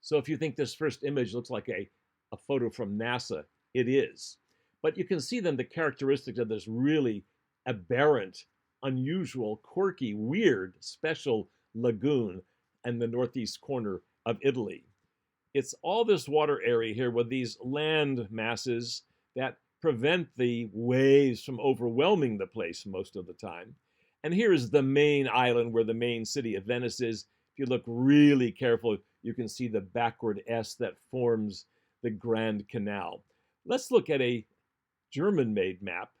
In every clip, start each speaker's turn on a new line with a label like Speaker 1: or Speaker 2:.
Speaker 1: So if you think this first image looks like a photo from NASA, it is. But you can see then the characteristics of this really aberrant, unusual, quirky, weird, special lagoon in the northeast corner of Italy. It's all this water area here with these land masses that prevent the waves from overwhelming the place most of the time. And here is the main island where the main city of Venice is. If you look really careful, you can see the backward S that forms the Grand Canal. Let's look at a German-made map,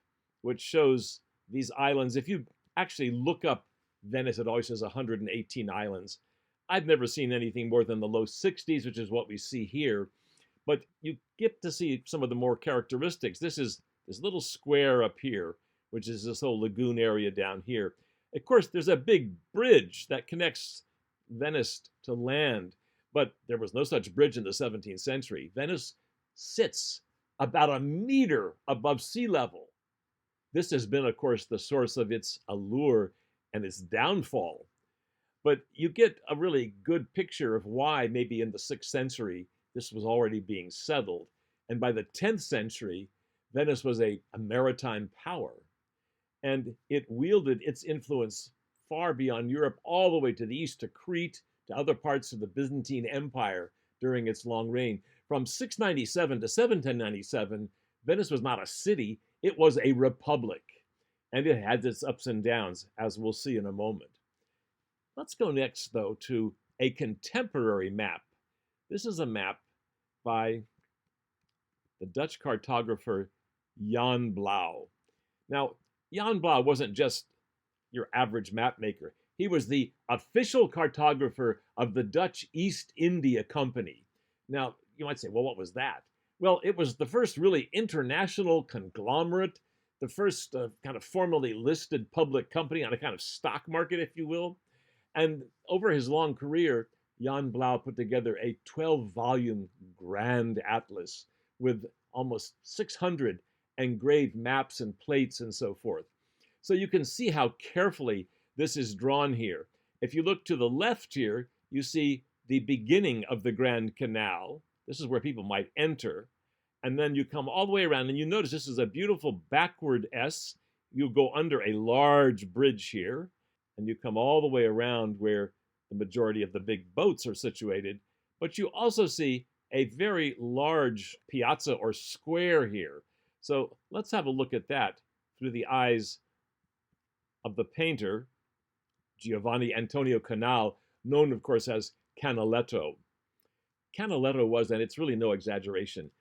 Speaker 1: which shows these islands. If you actually look up Venice, it always says 118 islands. I've never seen anything more than the low 60s, which is what we see here. But you get to see some of the more characteristics. This is this little square up here, which is this whole lagoon area down here. Of course, there's a big bridge that connects Venice to land, but there was no such bridge in the 17th century. Venice sits about a meter above sea level. This has been, of course, the source of its allure and its downfall. But you get a really good picture of why maybe in the 6th century this was already being settled. And by the 10th century, Venice was a maritime power. And it wielded its influence far beyond Europe, all the way to the east, to Crete, to other parts of the Byzantine Empire during its long reign. From 697 to 797, Venice was not a city, it was a republic. And it had its ups and downs, as we'll see in a moment. Let's go next, though, to a contemporary map. This is a map by the Dutch cartographer Jan Blauw. Now, Jan Blauw wasn't just your average map maker. He was the official cartographer of the Dutch East India Company. Now, you might say, well, what was that? Well, it was the first really international conglomerate, the first kind of formally listed public company on a kind of stock market, if you will. And over his long career, Jan Blauw put together a 12-volume grand atlas with almost 600 engraved maps and plates and so forth. So you can see how carefully this is drawn here. If you look to the left here, you see the beginning of the Grand Canal. This is where people might enter. And then you come all the way around, and you notice this is a beautiful backward S. You go under a large bridge here, and you come all the way around where the majority of the big boats are situated. But you also see a very large piazza or square here. So let's have a look at that through the eyes of the painter, Giovanni Antonio Canal, known, of course, as Canaletto. Canaletto was, and it's really no exaggeration,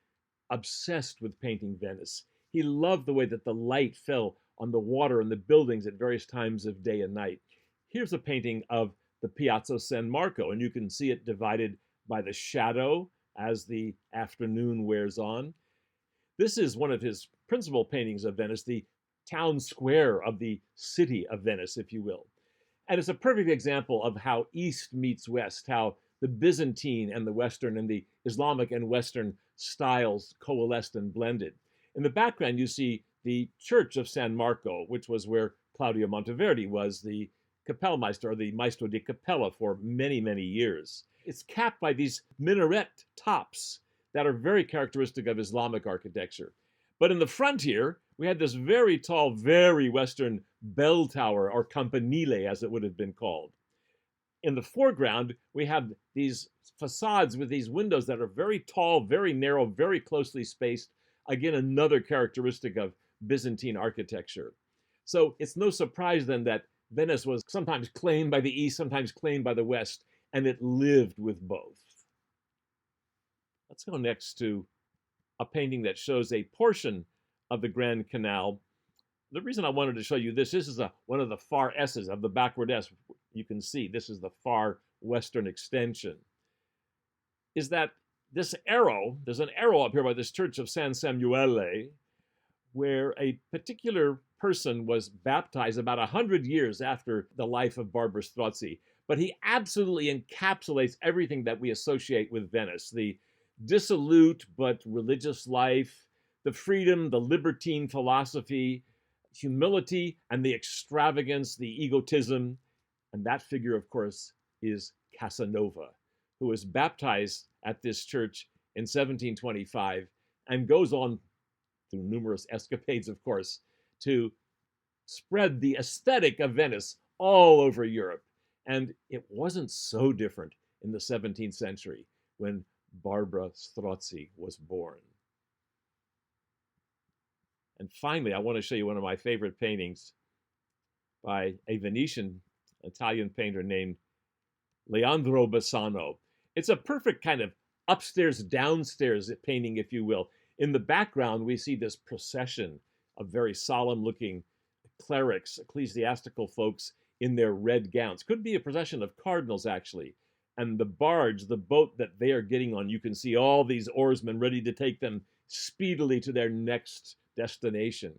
Speaker 1: obsessed with painting Venice. He loved the way that the light fell on the water and the buildings at various times of day and night. Here's a painting of the Piazza San Marco, and you can see it divided by the shadow as the afternoon wears on. This is one of his principal paintings of Venice, the town square of the city of Venice, if you will. And it's a perfect example of how East meets West, how the Byzantine and the Western and the Islamic and Western styles coalesced and blended. In the background, you see the Church of San Marco, which was where Claudio Monteverdi was the Kapellmeister, or the Maestro di Cappella, for many, many years. It's capped by these minaret tops that are very characteristic of Islamic architecture. But in the front here, we had this very tall, very Western bell tower, or campanile, as it would have been called. In the foreground, we have these facades with these windows that are very tall, very narrow, very closely spaced. Again, another characteristic of Byzantine architecture. So it's no surprise then that Venice was sometimes claimed by the East, sometimes claimed by the West, and it lived with both. Let's go next to a painting that shows a portion of the Grand Canal. The reason I wanted to show you this is one of the far S's of the backward S. You can see this is the far western extension. Is that this arrow, there's an arrow up here by this church of San Samuele, where a particular person was baptized about 100 years after the life of Barbara Strozzi. But he absolutely encapsulates everything that we associate with Venice: the dissolute but religious life, the freedom, the libertine philosophy, humility, and the extravagance, the egotism. And that figure, of course, is Casanova. who was baptized at this church in 1725 and goes on, through numerous escapades, of course, to spread the aesthetic of Venice all over Europe. And it wasn't so different in the 17th century when Barbara Strozzi was born. And finally, I want to show you one of my favorite paintings by a Venetian Italian painter named Leandro Bassano. It's a perfect kind of upstairs, downstairs painting, if you will. In the background, we see this procession of very solemn looking clerics, ecclesiastical folks in their red gowns. Could be a procession of cardinals, actually. And the barge, the boat that they are getting on, you can see all these oarsmen ready to take them speedily to their next destination.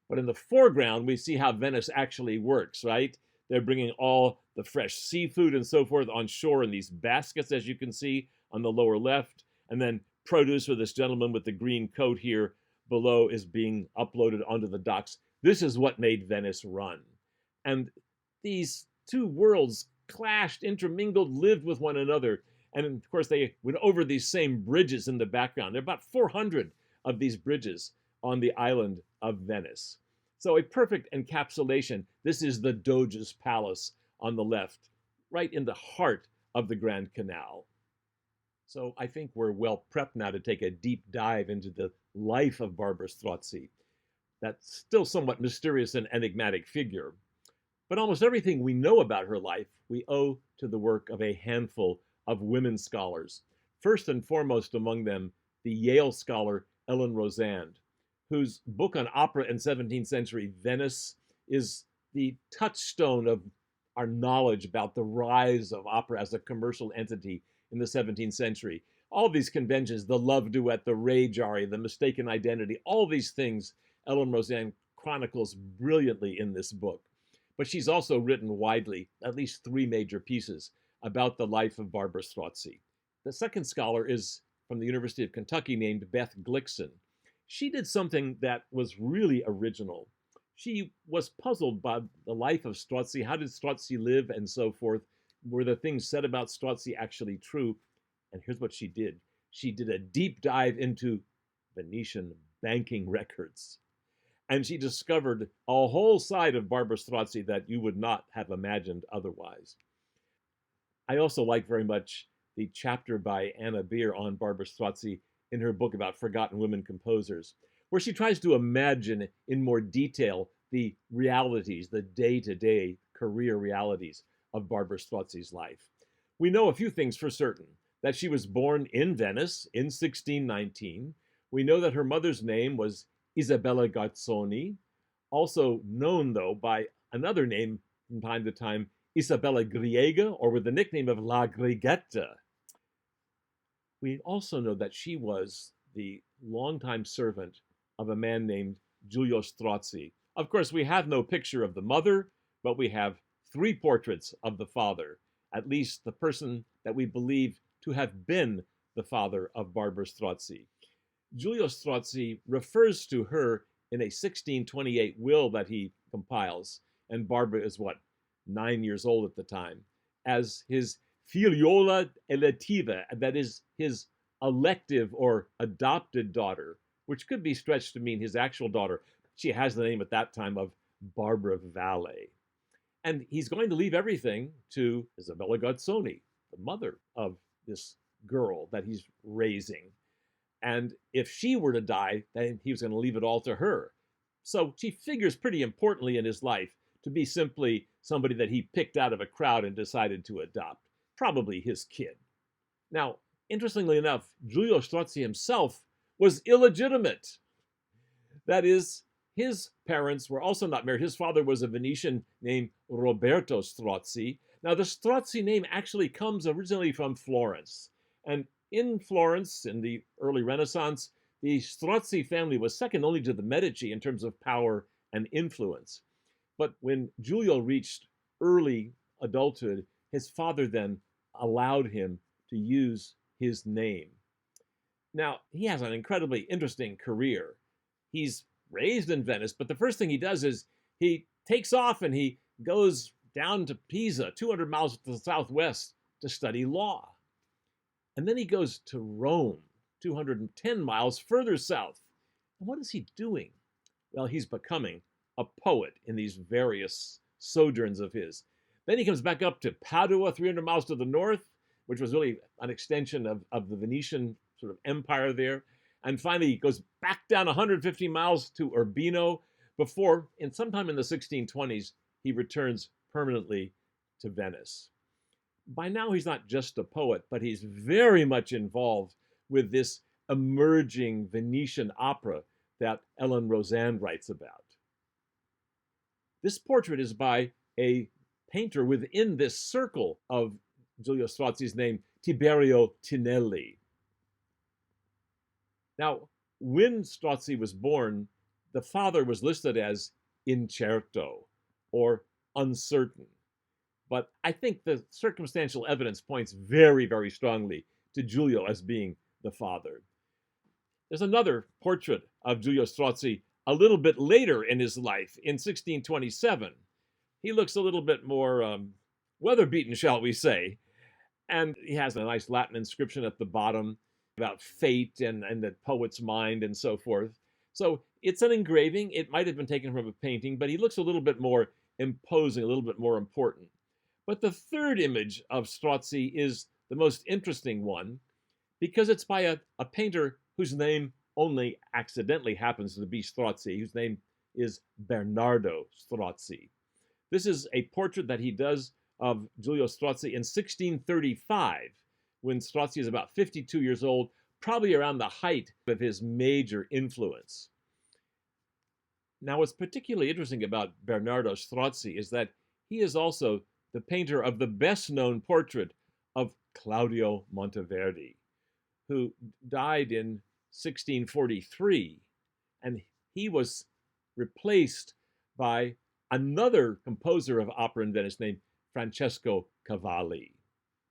Speaker 1: But in the foreground, we see how Venice actually works, right? They're bringing all the fresh seafood and so forth on shore in these baskets, as you can see on the lower left. And then produce for this gentleman with the green coat here below is being uploaded onto the docks. This is what made Venice run. And these two worlds clashed, intermingled, lived with one another. And of course, they went over these same bridges in the background. There are about 400 of these bridges on the island of Venice. So a perfect encapsulation. This is the Doge's Palace on the left, right in the heart of the Grand Canal. So I think we're well prepped now to take a deep dive into the life of Barbara Strozzi, that still somewhat mysterious and enigmatic figure. But almost everything we know about her life, we owe to the work of a handful of women scholars. First and foremost among them, the Yale scholar Ellen Rosand, whose book on opera in 17th century Venice is the touchstone of our knowledge about the rise of opera as a commercial entity in the 17th century. All these conventions, the love duet, the rage aria, the mistaken identity, all these things Ellen Rosand chronicles brilliantly in this book. But she's also written widely, at least 3 major pieces, about the life of Barbara Strozzi. The second scholar is from the University of Kentucky named Beth Glickson. She did something that was really original. She was puzzled by the life of Strozzi. How did Strozzi live and so forth? Were the things said about Strozzi actually true? And here's what she did. She did a deep dive into Venetian banking records. And she discovered a whole side of Barbara Strozzi that you would not have imagined otherwise. I also like very much the chapter by Anna Beer on Barbara Strozzi in her book about forgotten women composers, where she tries to imagine in more detail the realities, the day-to-day career realities of Barbara Strozzi's life. We know a few things for certain: that she was born in Venice in 1619. We know that her mother's name was Isabella Garzoni, also known, though, by another name from time to time, Isabella Griega, or with the nickname of La Grigetta. We also know that she was the longtime servant of a man named Giulio Strozzi. Of course, we have no picture of the mother, but we have 3 portraits of the father, at least the person that we believe to have been the father of Barbara Strozzi. Giulio Strozzi refers to her in a 1628 will that he compiles, and Barbara is 9 years old at the time, as his figliola elettiva, that is his elective or adopted daughter, which could be stretched to mean his actual daughter. She has the name at that time of Barbara Valle. And he's going to leave everything to Isabella Garzoni, the mother of this girl that he's raising. And if she were to die, then he was going to leave it all to her. So she figures pretty importantly in his life to be simply somebody that he picked out of a crowd and decided to adopt, probably his kid. Now, interestingly enough, Giulio Strozzi himself was illegitimate. That is, his parents were also not married. His father was a Venetian named Roberto Strozzi. Now, the Strozzi name actually comes originally from Florence. And in Florence, in the early Renaissance, the Strozzi family was second only to the Medici in terms of power and influence. But when Giulio reached early adulthood, his father then allowed him to use his name. Now, he has an incredibly interesting career. He's raised in Venice, but the first thing he does is he takes off and he goes down to Pisa, 200 miles to the southwest, to study law. And then he goes to Rome, 210 miles further south. And what is he doing? Well, he's becoming a poet in these various sojourns of his. Then he comes back up to Padua, 300 miles to the north, which was really an extension of the Venetian sort of empire there. And finally, he goes back down 150 miles to Urbino before, in sometime in the 1620s, he returns permanently to Venice. By now, he's not just a poet, but he's very much involved with this emerging Venetian opera that Ellen Rosan writes about. This portrait is by a painter within this circle of Giulio Strozzi's name, Tiberio Tinelli. Now, when Strozzi was born, the father was listed as incerto, or uncertain. But I think the circumstantial evidence points very, very strongly to Giulio as being the father. There's another portrait of Giulio Strozzi a little bit later in his life, in 1627. He looks a little bit more weather-beaten, shall we say. And he has a nice Latin inscription at the bottom about fate and the poet's mind and so forth. So it's an engraving. It might have been taken from a painting, but he looks a little bit more imposing, a little bit more important. But the third image of Strozzi is the most interesting one because it's by a painter whose name only accidentally happens to be Strozzi, whose name is Bernardo Strozzi. This is a portrait that he does of Giulio Strozzi in 1635, when Strozzi is about 52 years old, probably around the height of his major influence. Now, what's particularly interesting about Bernardo Strozzi is that he is also the painter of the best-known portrait of Claudio Monteverdi, who died in 1643, and he was replaced by another composer of opera in Venice named Francesco Cavalli,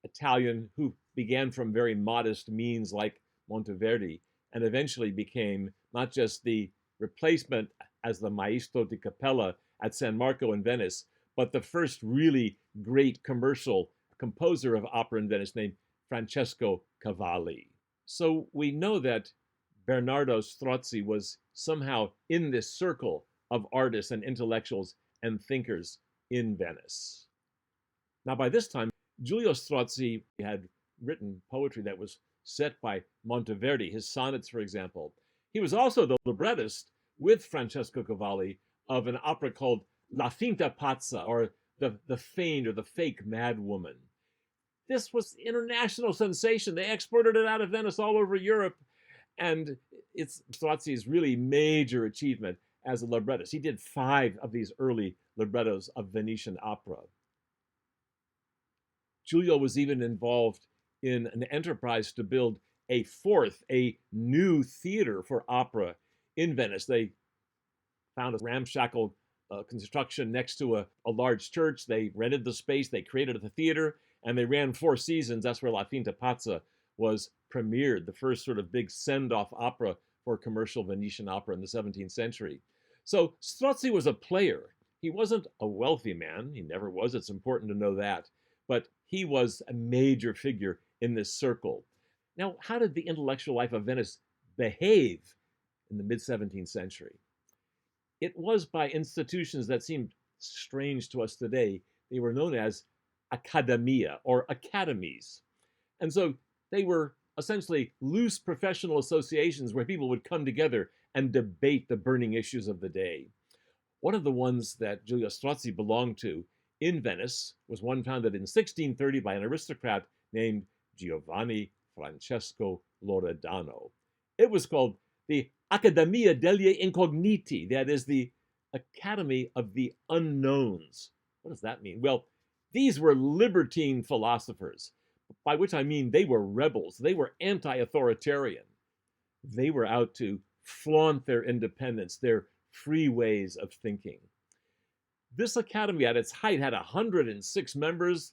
Speaker 1: Italian, who began from very modest means like Monteverdi and eventually became not just the replacement as the Maestro di Cappella at San Marco in Venice, but the first really great commercial composer of opera in Venice named Francesco Cavalli. So we know that Bernardo Strozzi was somehow in this circle of artists and intellectuals and thinkers in Venice. Now, by this time, Giulio Strozzi had written poetry that was set by Monteverdi, his sonnets, for example. He was also the librettist with Francesco Cavalli of an opera called La Finta Pazza, or the feigned or the fake mad woman. This was international sensation. They exported it out of Venice all over Europe, and it's Strozzi's really major achievement as a librettist. He did 5 of these early librettos of Venetian opera. Giulio was even involved in an enterprise to build a new theater for opera in Venice. They found a ramshackle construction next to a large church. They rented the space, they created the theater, and they ran 4 seasons. That's where La Finta Pazza was premiered, the first sort of big send-off opera for commercial Venetian opera in the 17th century. So Strozzi was a player. He wasn't a wealthy man. He never was. It's important to know that. But he was a major figure in this circle. Now, how did the intellectual life of Venice behave in the mid-17th century? It was by institutions that seemed strange to us today. They were known as academia, or academies. And so they were essentially loose professional associations where people would come together and debate the burning issues of the day. One of the ones that Giulio Strozzi belonged to in Venice was one founded in 1630 by an aristocrat named Giovanni Francesco Loredano. It was called the Accademia degli Incogniti, that is, the Academy of the Unknowns. What does that mean? Well, these were libertine philosophers, by which I mean they were rebels. They were anti-authoritarian. They were out to flaunt their independence, their free ways of thinking. This academy at its height had 106 members,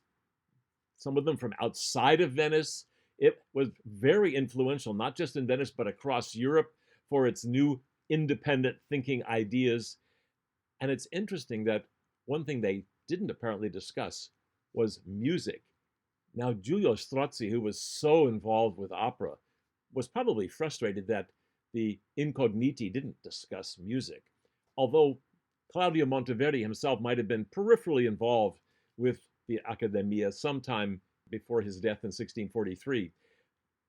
Speaker 1: some of them from outside of Venice. It was very influential, not just in Venice, but across Europe for its new independent thinking ideas. And it's interesting that one thing they didn't apparently discuss was music. Now, Giulio Strozzi, who was so involved with opera, was probably frustrated that the incogniti didn't discuss music, although Claudio Monteverdi himself might have been peripherally involved with the Accademia sometime before his death in 1643.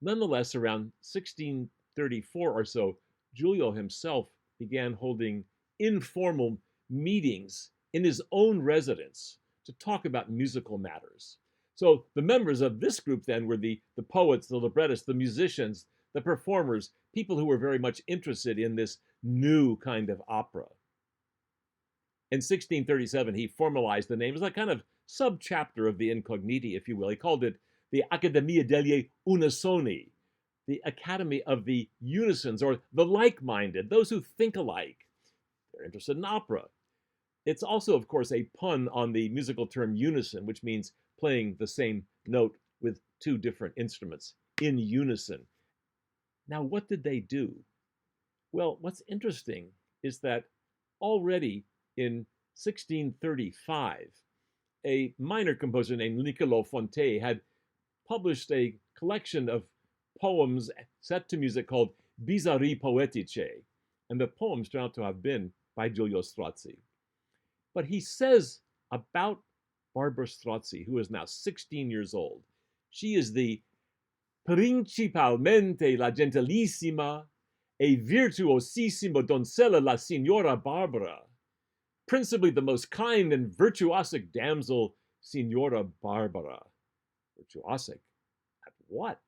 Speaker 1: Nonetheless, around 1634 or so, Giulio himself began holding informal meetings in his own residence to talk about musical matters. So the members of this group then were the poets, the librettists, the musicians, the performers, people who were very much interested in this new kind of opera. In 1637, he formalized the name as a kind of subchapter of the Incogniti, if you will. He called it the Accademia degli Unisoni, the Academy of the Unisons, or the like-minded, those who think alike. They're interested in opera. It's also, of course, a pun on the musical term unison, which means playing the same note with two different instruments in unison. Now, what did they do? Well, what's interesting is that already in 1635, a minor composer named Niccolò Fonte had published a collection of poems set to music called Bizarri Poetici, and the poems turn out to have been by Giulio Strozzi. But he says about Barbara Strozzi, who is now 16 years old, she is the principalmente la gentilissima e virtuosissima doncella la signora Barbara, principally the most kind and virtuosic damsel, Signora Barbara. Virtuosic at what?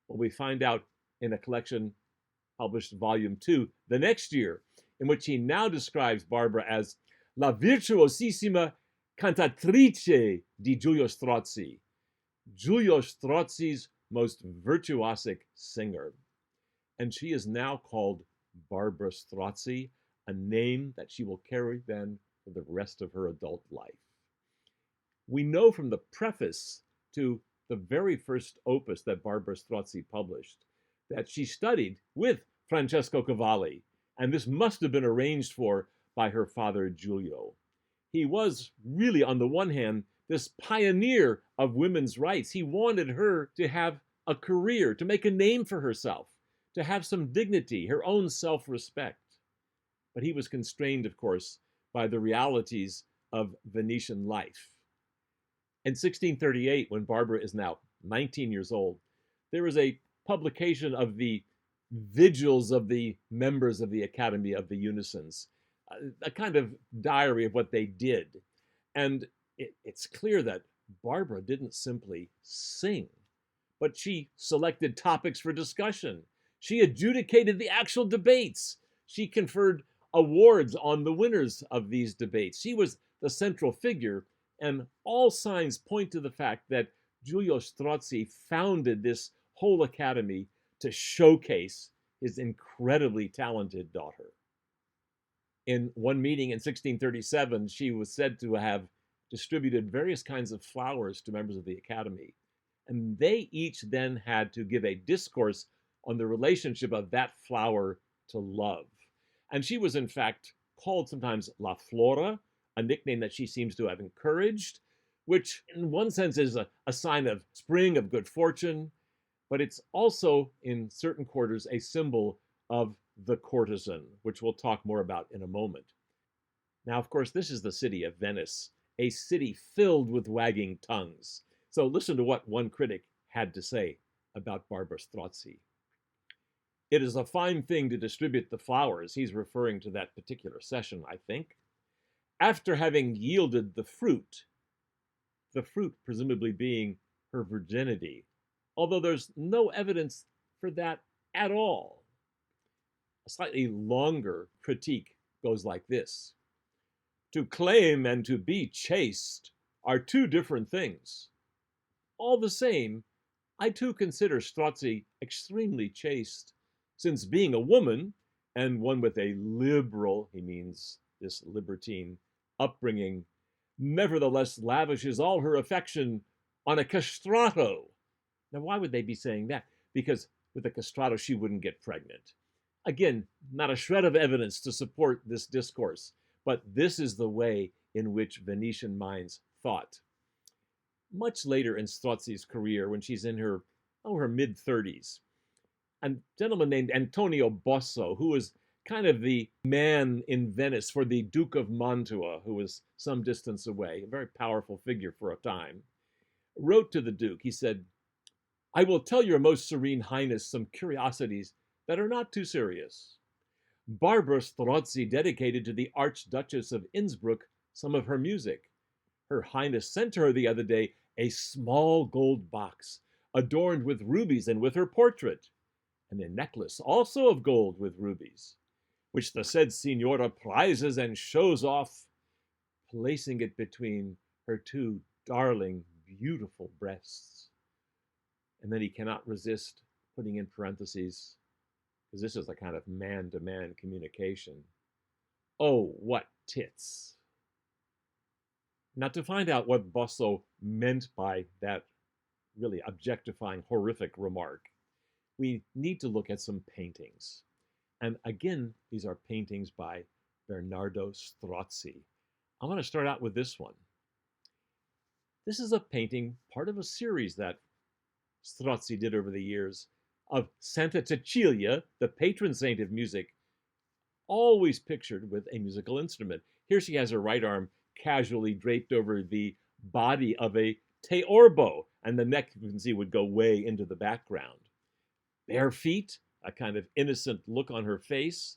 Speaker 1: Well, we find out in a collection published volume 2 the next year, in which he now describes Barbara as la virtuosissima cantatrice di Giulio Strozzi, Giulio Strozzi's most virtuosic singer. And she is now called Barbara Strozzi, a name that she will carry then for the rest of her adult life. We know from the preface to the very first opus that Barbara Strozzi published that she studied with Francesco Cavalli, and this must have been arranged for by her father Giulio. He was really, on the one hand, this pioneer of women's rights. He wanted her to have a career, to make a name for herself, to have some dignity, her own self-respect. But he was constrained, of course, by the realities of Venetian life. In 1638, when Barbara is now 19 years old, there is a publication of the vigils of the members of the Academy of the Unisons, a kind of diary of what they did. And it's clear that Barbara didn't simply sing, but she selected topics for discussion. She adjudicated the actual debates. She conferred awards on the winners of these debates. She was the central figure, and all signs point to the fact that Giulio Strozzi founded this whole academy to showcase his incredibly talented daughter. In one meeting in 1637, she was said to have distributed various kinds of flowers to members of the academy, and they each then had to give a discourse on the relationship of that flower to love. And she was, in fact, called sometimes La Flora, a nickname that she seems to have encouraged, which in one sense is a sign of spring, of good fortune, but it's also, in certain quarters, a symbol of the courtesan, which we'll talk more about in a moment. Now, of course, this is the city of Venice, a city filled with wagging tongues. So listen to what one critic had to say about Barbara Strozzi. It is a fine thing to distribute the flowers. He's referring to that particular session, I think. After having yielded the fruit presumably being her virginity, although there's no evidence for that at all. A slightly longer critique goes like this. To claim and to be chaste are two different things. All the same, I too consider Strozzi extremely chaste, since being a woman, and one with a liberal, he means this libertine, upbringing, nevertheless lavishes all her affection on a castrato. Now, why would they be saying that? Because with a castrato, she wouldn't get pregnant. Again, not a shred of evidence to support this discourse, but this is the way in which Venetian minds thought. much later in Strozzi's career when she's in her mid-30s. A gentleman named Antonio Bosso, who was kind of the man in Venice for the Duke of Mantua, who was some distance away, a very powerful figure for a time, wrote to the Duke. He said, I will tell your most serene highness some curiosities that are not too serious. Barbara Strozzi dedicated to the Archduchess of Innsbruck some of her music. Her Highness sent to her the other day a small gold box adorned with rubies and with her portrait, and a necklace also of gold with rubies, which the said Signora prizes and shows off, placing it between her two darling, beautiful breasts. And then he cannot resist putting in parentheses, because this is a kind of man-to-man communication. Oh, what tits. Now, to find out what Bosso meant by that really objectifying, horrific remark, we need to look at some paintings. And again, these are paintings by Bernardo Strozzi. I want to start out with this one. This is a painting, part of a series that Strozzi did over the years, of Santa Cecilia, the patron saint of music, always pictured with a musical instrument. Here she has her right arm casually draped over the body of a teorbo, and the neck, you can see, would go way into the background. Bare feet, a kind of innocent look on her face.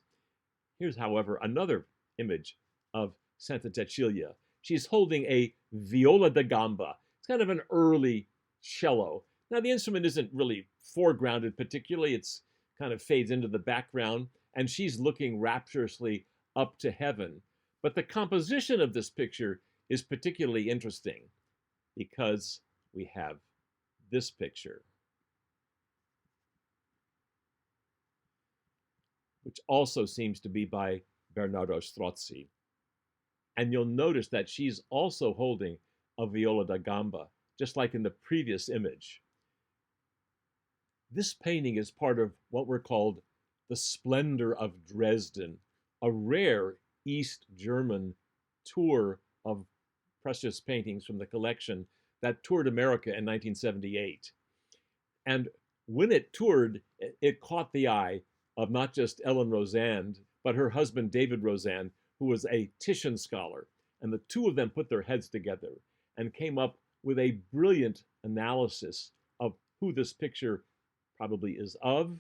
Speaker 1: Here's, however, another image of Santa Cecilia. She's holding a viola da gamba. It's kind of an early cello. Now, the instrument isn't really foregrounded particularly. It's kind of fades into the background, and she's looking rapturously up to heaven. But the composition of this picture is particularly interesting because we have this picture, which also seems to be by Bernardo Strozzi. And you'll notice that she's also holding a viola da gamba, just like in the previous image. This painting is part of what were called the Splendor of Dresden, a rare East German tour of precious paintings from the collection that toured America in 1978. And when it toured, it caught the eye of not just Ellen Rozand, but her husband David Rozand, who was a Titian scholar. And the two of them put their heads together and came up with a brilliant analysis of who this picture probably is of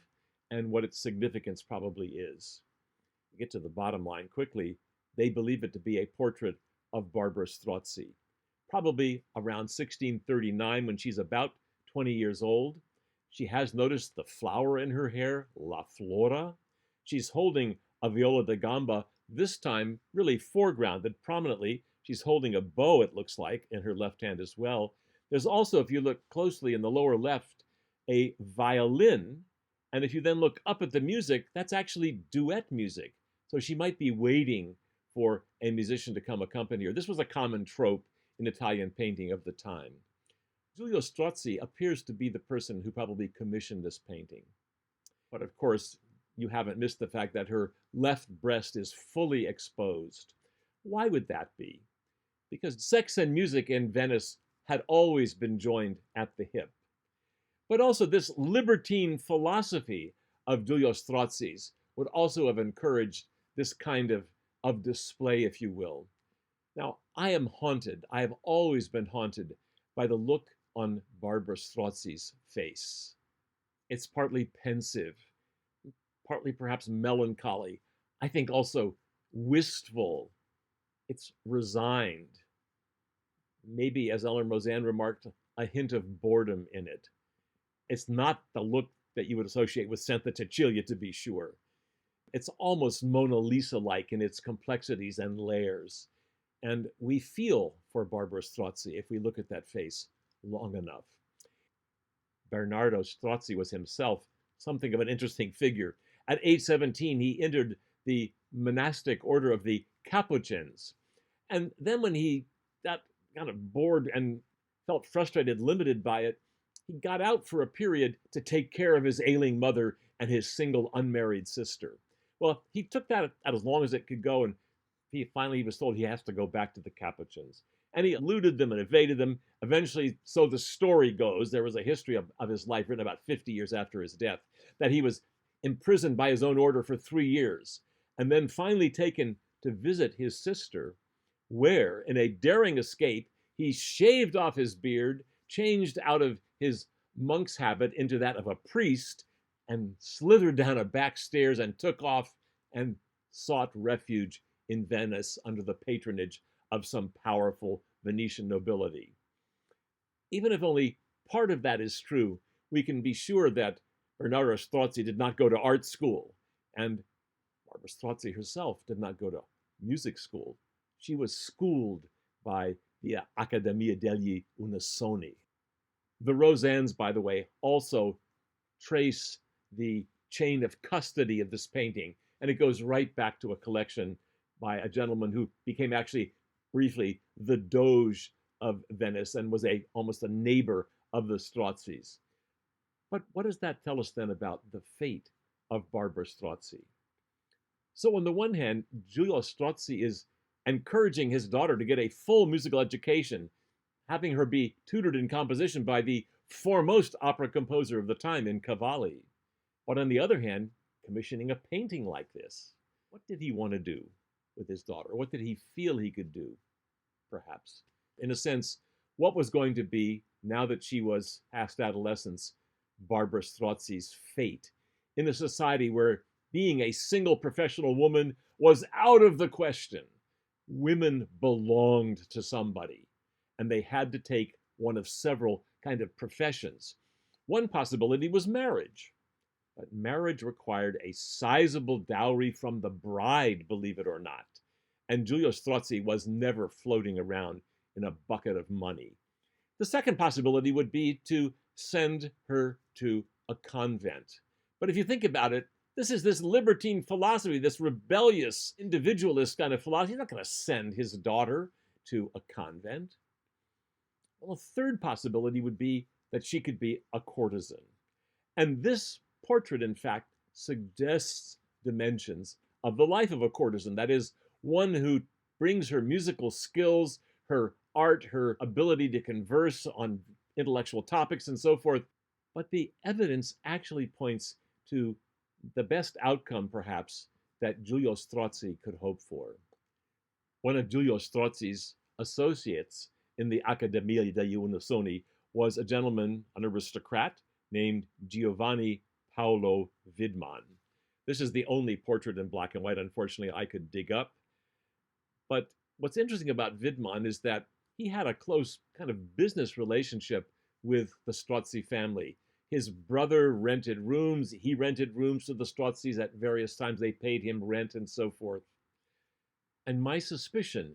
Speaker 1: and what its significance probably is. To get to the bottom line quickly, they believe it to be a portrait of Barbara Strozzi, probably around 1639 when she's about 20 years old. She has noticed the flower in her hair, La Flora. She's holding a viola da gamba, this time really foregrounded prominently. She's holding a bow, it looks like, in her left hand as well. There's also, if you look closely in the lower left, a violin. And if you then look up at the music, that's actually duet music. So she might be waiting for a musician to come accompany her. This was a common trope in Italian painting of the time. Giulio Strozzi appears to be the person who probably commissioned this painting. But of course, you haven't missed the fact that her left breast is fully exposed. Why would that be? Because sex and music in Venice had always been joined at the hip. But also this libertine philosophy of Giulio Strozzi's would also have encouraged this kind of display, if you will. Now, I am haunted, I have always been haunted by the look on Barbara Strozzi's face. It's partly pensive, partly perhaps melancholy, I think also wistful. It's resigned. Maybe, as Ellen Rozand remarked, a hint of boredom in it. It's not the look that you would associate with Santa Cecilia, to be sure. It's almost Mona Lisa-like in its complexities and layers. And we feel for Barbara Strozzi if we look at that face long enough. Bernardo Strozzi was himself something of an interesting figure. At age 17, he entered the monastic order of the Capuchins. And then when he got kind of bored and felt frustrated, limited by it, he got out for a period to take care of his ailing mother and his single unmarried sister. Well, he took that as long as it could go, and he finally was told he has to go back to the Capuchins. And he eluded them and evaded them. Eventually, so the story goes, there was a history of his life written about 50 years after his death, that he was imprisoned by his own order for 3 years, and then finally taken to visit his sister, where, in a daring escape, he shaved off his beard, changed out of his monk's habit into that of a priest, and slithered down a back stairs and took off and sought refuge in Venice under the patronage of some powerful Venetian nobility. Even if only part of that is true, we can be sure that Bernardo Strozzi did not go to art school, and Barbara Strozzi herself did not go to music school. She was schooled by the Accademia degli Unisoni. The Rosannes, by the way, also trace the chain of custody of this painting, and it goes right back to a collection by a gentleman who became actually briefly the Doge of Venice and was almost a neighbor of the Strozzis. But what does that tell us then about the fate of Barbara Strozzi? So on the one hand, Giulio Strozzi is encouraging his daughter to get a full musical education, having her be tutored in composition by the foremost opera composer of the time in Cavalli. But on the other hand, commissioning a painting like this, what did he want to do with his daughter? What did he feel he could do, perhaps? In a sense, what was going to be, now that she was past adolescence, Barbara Strozzi's fate in a society where being a single professional woman was out of the question? Women belonged to somebody, and they had to take one of several kind of professions. One possibility was marriage, but marriage required a sizable dowry from the bride, believe it or not, and Giulio Strozzi was never floating around in a bucket of money. The second possibility would be to send her to a convent. But if you think about it, this is this libertine philosophy, this rebellious, individualist kind of philosophy. He's not going to send his daughter to a convent. Well, a third possibility would be that she could be a courtesan. And this portrait, in fact, suggests dimensions of the life of a courtesan. That is, one who brings her musical skills, her art, her ability to converse on intellectual topics and so forth. But the evidence actually points to the best outcome, perhaps, that Giulio Strozzi could hope for. One of Giulio Strozzi's associates in the Accademia degli Unisoni was a gentleman, an aristocrat, named Giovanni Paolo Widmann. This is the only portrait in black and white, unfortunately, I could dig up. But what's interesting about Widmann is that he had a close kind of business relationship with the Strozzi family. His brother rented rooms. He rented rooms to the Strozzis at various times. They paid him rent and so forth. And my suspicion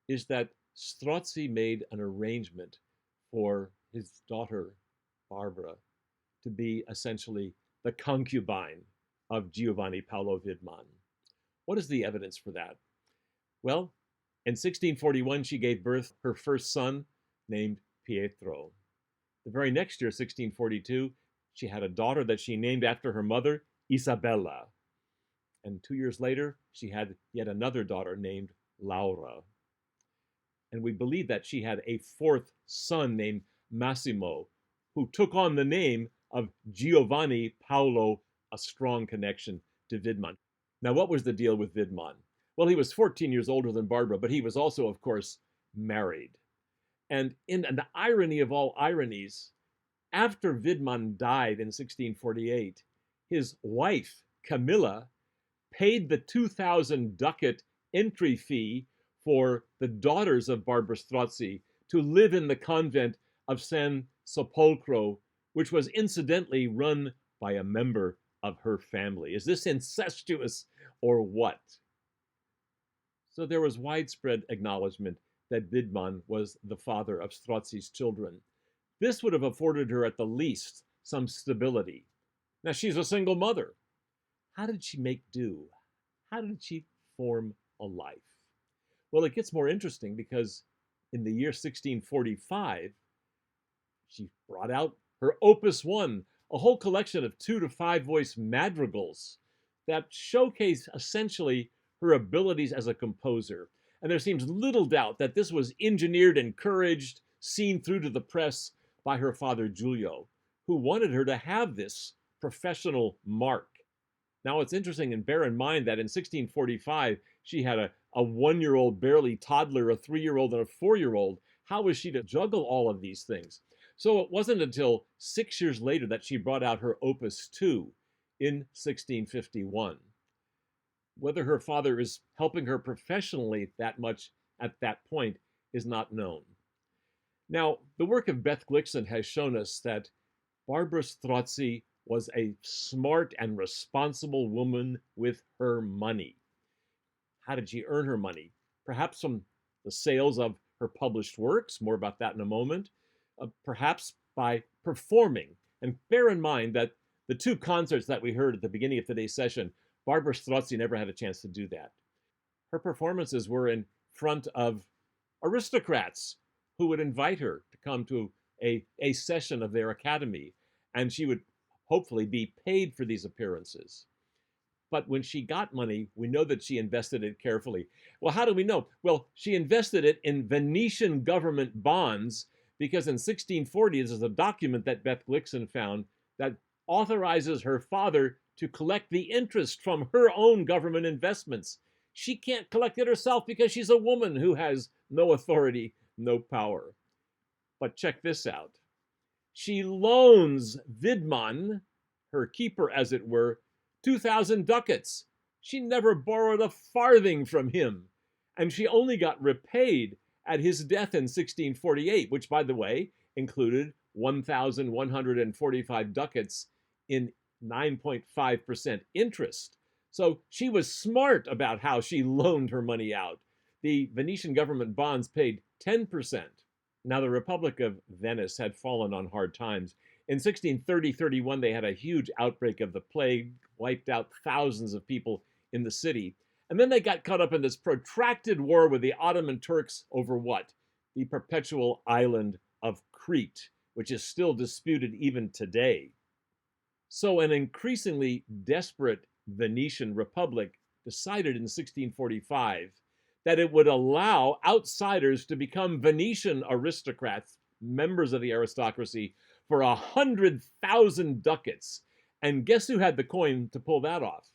Speaker 1: is that Strozzi made an arrangement for his daughter, Barbara, to be essentially the concubine of Giovanni Paolo Widmann. What is the evidence for that? Well, in 1641, she gave birth to her first son named Pietro. The very next year, 1642, she had a daughter that she named after her mother, Isabella. And 2 years later, she had yet another daughter named Laura. And we believe that she had a fourth son named Massimo, who took on the name of Giovanni Paolo, a strong connection to Widmann. Now, what was the deal with Widmann? Well, he was 14 years older than Barbara, but he was also, of course, married. And in the irony of all ironies, after Widmann died in 1648, his wife, Camilla, paid the 2,000 ducat entry fee for the daughters of Barbara Strozzi to live in the convent of San Sepolcro, which was incidentally run by a member of her family. Is this incestuous or what? So there was widespread acknowledgement that Widmann was the father of Strozzi's children. This would have afforded her at the least some stability. Now she's a single mother. How did she make do? How did she form a life? Well, it gets more interesting because in the year 1645, she brought out her Opus 1, a whole collection of 2 to 5 voice madrigals that showcase essentially her abilities as a composer. And there seems little doubt that this was engineered, encouraged, seen through to the press by her father Giulio, who wanted her to have this professional mark. Now, it's interesting, and bear in mind that in 1645, she had a 1-year-old, barely toddler, a 3-year-old, and a 4-year-old. How was she to juggle all of these things? So it wasn't until 6 years later that she brought out her Opus 2 in 1651. Whether her father is helping her professionally that much at that point is not known. Now, the work of Beth Glickson has shown us that Barbara Strozzi was a smart and responsible woman with her money. How did she earn her money? Perhaps from the sales of her published works, more about that in a moment, perhaps by performing. And bear in mind that the 2 concerts that we heard at the beginning of today's session, Barbara Strozzi never had a chance to do that. Her performances were in front of aristocrats who would invite her to come to a session of their academy, and she would hopefully be paid for these appearances. But when she got money, we know that she invested it carefully. Well, how do we know? Well, she invested it in Venetian government bonds because in 1640, there's a document that Beth Glickson found that authorizes her father to collect the interest from her own government investments. She can't collect it herself because she's a woman who has no authority, no power. But check this out. She loans Widmann, her keeper as it were, 2,000 ducats. She never borrowed a farthing from him, and she only got repaid at his death in 1648, which, by the way, included 1,145 ducats in 9.5% interest. So she was smart about how she loaned her money out. The Venetian government bonds paid 10%. Now, the Republic of Venice had fallen on hard times. In 1630-31, they had a huge outbreak of the plague, wiped out thousands of people in the city. And then they got caught up in this protracted war with the Ottoman Turks over what? The perpetual island of Crete, which is still disputed even today. So an increasingly desperate Venetian republic decided in 1645 that it would allow outsiders to become Venetian aristocrats, members of the aristocracy, for 100,000 ducats. And guess who had the coin to pull that off?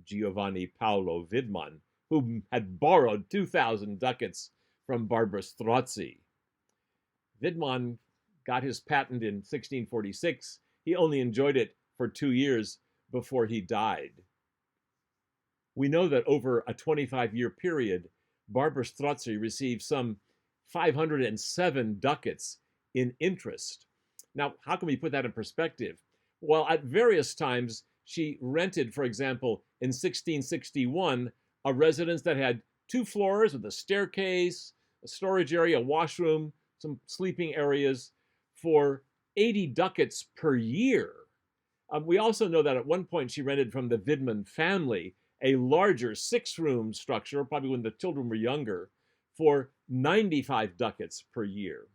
Speaker 1: Giovanni Paolo Widmann, who had borrowed 2,000 ducats from Barbara Strozzi. Widmann got his patent in 1646. He only enjoyed it for 2 years before he died. We know that over a 25-year period, Barbara Strozzi received some 507 ducats in interest. Now, how can we put that in perspective? Well, at various times, she rented, for example, in 1661, a residence that had 2 floors with a staircase, a storage area, a washroom, some sleeping areas for 80 ducats per year. We also know that at one point she rented from the Widmann family a larger 6-room structure, probably when the children were younger, for 95 ducats per year.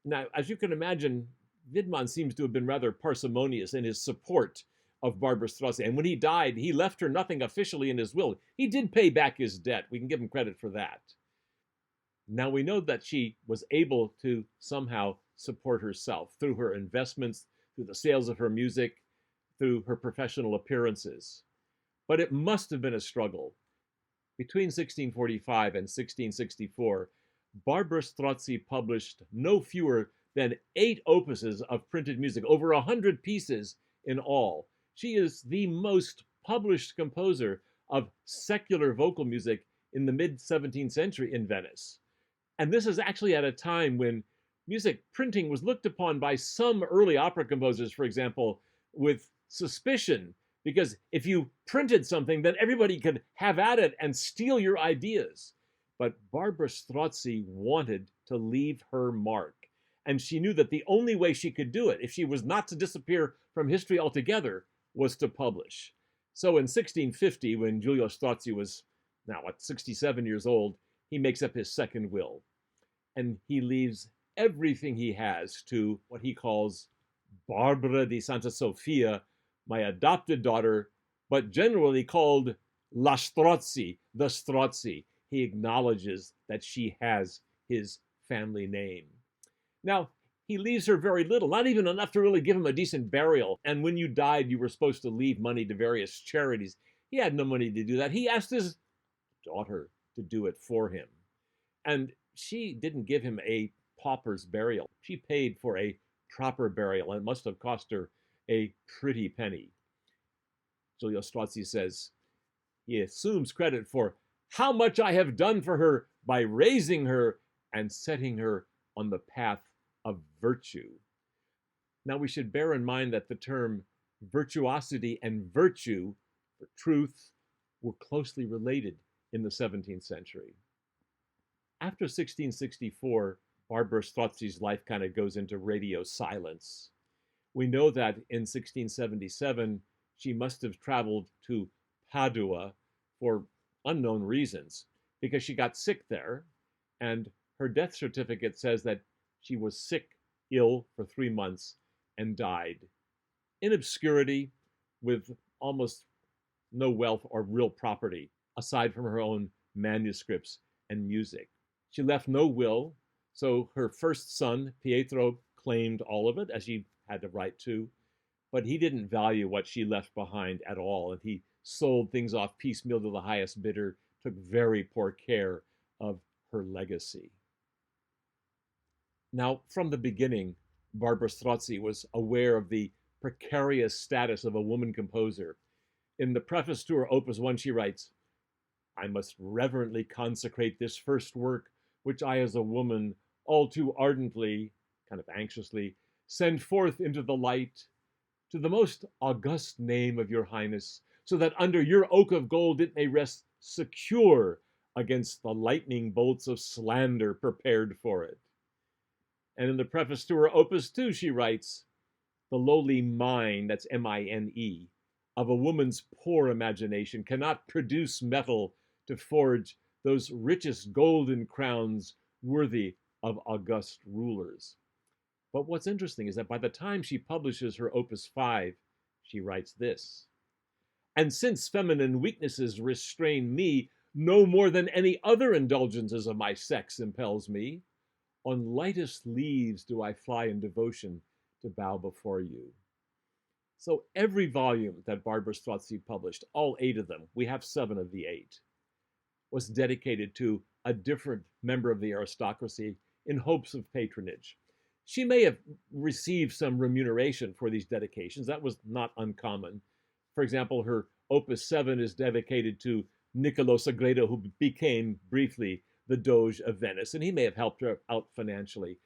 Speaker 1: Now, as you can imagine, Widmann seems to have been rather parsimonious in his support of Barbara Strozzi. And when he died, he left her nothing officially in his will. He did pay back his debt. We can give him credit for that. Now, we know that she was able to somehow support herself through her investments, through the sales of her music, through her professional appearances. But it must have been a struggle. Between 1645 and 1664, Barbara Strozzi published no fewer than 8 opuses of printed music, over 100 pieces in all. She is the most published composer of secular vocal music in the mid-17th century in Venice. And this is actually at a time when music printing was looked upon by some early opera composers, for example, with suspicion, because if you printed something, then everybody could have at it and steal your ideas. But Barbara Strozzi wanted to leave her mark. And she knew that the only way she could do it, if she was not to disappear from history altogether, was to publish. So in 1650, when Giulio Strozzi was now, 67 years old, he makes up his second will. And he leaves everything he has to what he calls Barbara di Santa Sofia, my adopted daughter, but generally called La Strozzi, the Strozzi. he acknowledges that she has his family name. Now, he leaves her very little, not even enough to really give him a decent burial. And when you died, you were supposed to leave money to various charities. He had no money to do that. He asked his daughter to do it for him. And she didn't give him a pauper's burial. She paid for a proper burial, and it must have cost her a pretty penny. Giulio Strozzi says he assumes credit for how much I have done for her by raising her and setting her on the path of virtue. Now, we should bear in mind that the term virtuosity and virtue, for truth, were closely related in the 17th century. After 1664, Barbara Strozzi's life kind of goes into radio silence. We know that in 1677, she must have traveled to Padua for unknown reasons because she got sick there, and her death certificate says that she was sick, ill for 3 months, and died in obscurity with almost no wealth or real property aside from her own manuscripts and music. She left no will, so her first son, Pietro, claimed all of it, as he had the right to, but he didn't value what she left behind at all, and he sold things off piecemeal to the highest bidder, took very poor care of her legacy. Now, from the beginning, Barbara Strozzi was aware of the precarious status of a woman composer. In the preface to her Opus 1, she writes, "I must reverently consecrate this first work, which I as a woman all too ardently, kind of anxiously, send forth into the light, to the most august name of your highness, so that under your oak of gold it may rest secure against the lightning bolts of slander prepared for it." And in the preface to her Opus 2, she writes, "The lowly mine, that's M-I-N-E, of a woman's poor imagination cannot produce metal to forge those richest golden crowns worthy of august rulers." But what's interesting is that by the time she publishes her Opus 5, she writes this, "And since feminine weaknesses restrain me no more than any other indulgences of my sex impels me, on lightest leaves do I fly in devotion to bow before you." So every volume that Barbara Strozzi published, all 8 of them, we have 7 of the 8, was dedicated to a different member of the aristocracy in hopes of patronage. She may have received some remuneration for these dedications. That was not uncommon. For example, her Opus 7 is dedicated to Niccolo Sagredo, who became briefly the Doge of Venice, and he may have helped her out financially.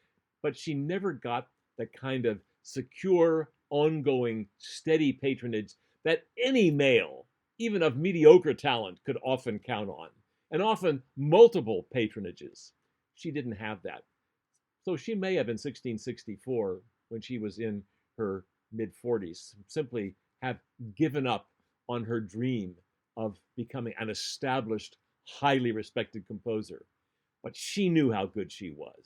Speaker 1: But she never got the kind of secure, ongoing, steady patronage that any male, even of mediocre talent, could often count on, and often multiple patronages. She didn't have that. So she may have, in 1664, when she was in her mid-40s, simply have given up on her dream of becoming an established, highly respected composer. But she knew how good she was.